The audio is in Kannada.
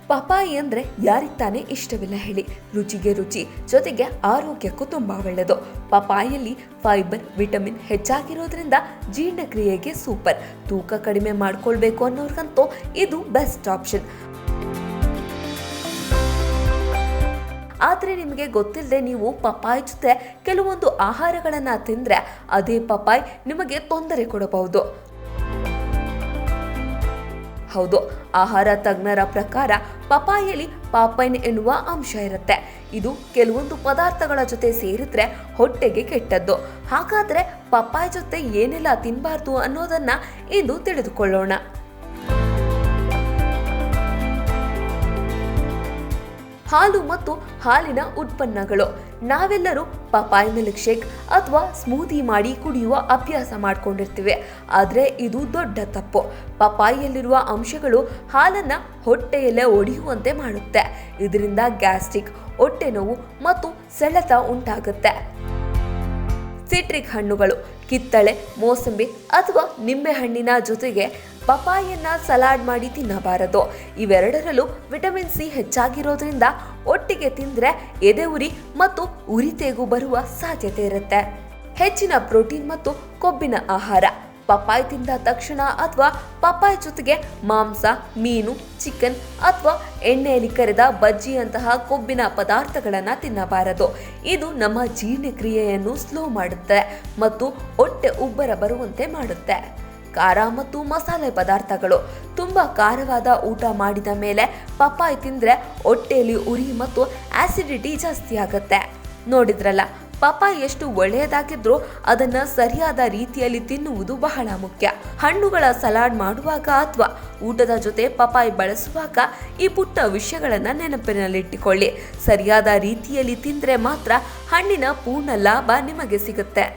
ಪಪಾಯಿ ಅಂದ್ರೆ ಯಾರಿಗೆ ತಾನೇ ಇಷ್ಟವಿಲ್ಲ ಹೇಳಿ. ರುಚಿಗೆ ರುಚಿ, ಜೊತೆಗೆ ಆರೋಗ್ಯಕ್ಕೂ ತುಂಬಾ ಒಳ್ಳೆಯದು. ಪಪಾಯಲ್ಲಿ ಫೈಬರ್, ವಿಟಮಿನ್ ಹೆಚ್ಚಾಗಿರೋದ್ರಿಂದ ಜೀರ್ಣಕ್ರಿಯೆಗೆ ಸೂಪರ್. ತೂಕ ಕಡಿಮೆ ಮಾಡ್ಕೊಳ್ಬೇಕು ಅನ್ನೋರ್ಗಂತೂ ಇದು ಬೆಸ್ಟ್ ಆಪ್ಷನ್. ಆದರೆ ನಿಮಗೆ ಗೊತ್ತಿಲ್ಲದೆ ನೀವು ಪಪಾಯಿ ಜೊತೆ ಕೆಲವೊಂದು ಆಹಾರಗಳನ್ನು ತಿಂದರೆ ಅದೇ ಪಪಾಯಿ ನಿಮಗೆ ತೊಂದರೆ ಕೊಡಬಹುದು. ಹೌದು, ಆಹಾರ ತಜ್ಞರ ಪ್ರಕಾರ ಪಪಾಯಲ್ಲಿ ಪಾಪೈನ್ ಎನ್ನುವ ಅಂಶ ಇರುತ್ತೆ. ಇದು ಕೆಲವೊಂದು ಪದಾರ್ಥಗಳ ಜೊತೆ ಸೇರಿದ್ರೆ ಹೊಟ್ಟೆಗೆ ಕೆಟ್ಟದ್ದು. ಹಾಗಾದ್ರೆ ಪಪಾಯಿ ಜೊತೆ ಏನೆಲ್ಲ ತಿನ್ನಬಾರ್ದು ಅನ್ನೋದನ್ನ ಇಂದು ತಿಳಿದುಕೊಳ್ಳೋಣ. ಹಾಲು ಮತ್ತು ಹಾಲಿನ ಉತ್ಪನ್ನಗಳು. ನಾವೆಲ್ಲರೂ ಪಪಾಯಿ ಮಿಲ್ಕ್ ಶೇಕ್ ಅಥವಾ ಸ್ಮೂದಿ ಮಾಡಿ ಕುಡಿಯುವ ಅಭ್ಯಾಸ ಮಾಡ್ಕೊಂಡಿರ್ತೀವಿ. ಆದರೆ ಇದು ದೊಡ್ಡ ತಪ್ಪು. ಪಪಾಯಿಯಲ್ಲಿರುವ ಅಂಶಗಳು ಹಾಲನ್ನು ಹೊಟ್ಟೆಯಲ್ಲೇ ಒಡೆಯುವಂತೆ ಮಾಡುತ್ತೆ. ಇದರಿಂದ ಗ್ಯಾಸ್ಟ್ರಿಕ್, ಹೊಟ್ಟೆ ನೋವು ಮತ್ತು ಸೆಳೆತ ಉಂಟಾಗುತ್ತೆ. ಸಿಟ್ರಿಕ್ ಹಣ್ಣುಗಳು, ಕಿತ್ತಳೆ, ಮೋಸಂಬಿ ಅಥವಾ ನಿಂಬೆ ಹಣ್ಣಿನ ಜೊತೆಗೆ ಪಪಾಯಿಯನ್ನ ಸಲಾಡ್ ಮಾಡಿ ತಿನ್ನಬಾರದು. ಇವೆರಡರಲ್ಲೂ ವಿಟಮಿನ್ ಸಿ ಹೆಚ್ಚಾಗಿರೋದ್ರಿಂದ ಒಟ್ಟಿಗೆ ತಿಂದರೆ ಎದೆ ಉರಿ ಮತ್ತು ಉರಿತೇಗು ಬರುವ ಸಾಧ್ಯತೆ ಇರುತ್ತೆ. ಹೆಚ್ಚಿನ ಪ್ರೋಟೀನ್ ಮತ್ತು ಕೊಬ್ಬಿನ ಆಹಾರ. ಪಪಾಯಿ ತಿಂದ ತಕ್ಷಣ ಅಥವಾ ಪಪಾಯಿ ಜೊತೆಗೆ ಮಾಂಸ, ಮೀನು, ಚಿಕನ್ ಅಥವಾ ಎಣ್ಣೆಯಲ್ಲಿ ಕರೆದ ಬಜ್ಜಿಯಂತಹ ಕೊಬ್ಬಿನ ಪದಾರ್ಥಗಳನ್ನು ತಿನ್ನಬಾರದು. ಇದು ನಮ್ಮ ಜೀರ್ಣಕ್ರಿಯೆಯನ್ನು ಸ್ಲೋ ಮಾಡುತ್ತೆ ಮತ್ತು ಹೊಟ್ಟೆ ಉಬ್ಬರ ಬರುವಂತೆ ಮಾಡುತ್ತೆ. ಖಾರ ಮತ್ತು ಮಸಾಲೆ ಪದಾರ್ಥಗಳು. ತುಂಬ ಖಾರವಾದ ಊಟ ಮಾಡಿದ ಮೇಲೆ ಪಪಾಯಿ ತಿಂದರೆ ಹೊಟ್ಟೆಯಲ್ಲಿ ಉರಿ ಮತ್ತು ಆಸಿಡಿಟಿ ಜಾಸ್ತಿ ಆಗುತ್ತೆ. ನೋಡಿದ್ರಲ್ಲ, ಪಪಾಯಿ ಎಷ್ಟು ಒಳ್ಳೆಯದಾಗಿದ್ರೂ ಅದನ್ನು ಸರಿಯಾದ ರೀತಿಯಲ್ಲಿ ತಿನ್ನುವುದು ಬಹಳ ಮುಖ್ಯ. ಹಣ್ಣುಗಳ ಸಲಾಡ್ ಮಾಡುವಾಗ ಅಥವಾ ಊಟದ ಜೊತೆ ಪಪಾಯಿ ಬಳಸುವಾಗ ಈ ಪುಟ್ಟ ವಿಷಯಗಳನ್ನು ನೆನಪಿನಲ್ಲಿಟ್ಟುಕೊಳ್ಳಿ. ಸರಿಯಾದ ರೀತಿಯಲ್ಲಿ ತಿಂದರೆ ಮಾತ್ರ ಹಣ್ಣಿನ ಪೂರ್ಣ ಲಾಭ ನಿಮಗೆ ಸಿಗುತ್ತೆ.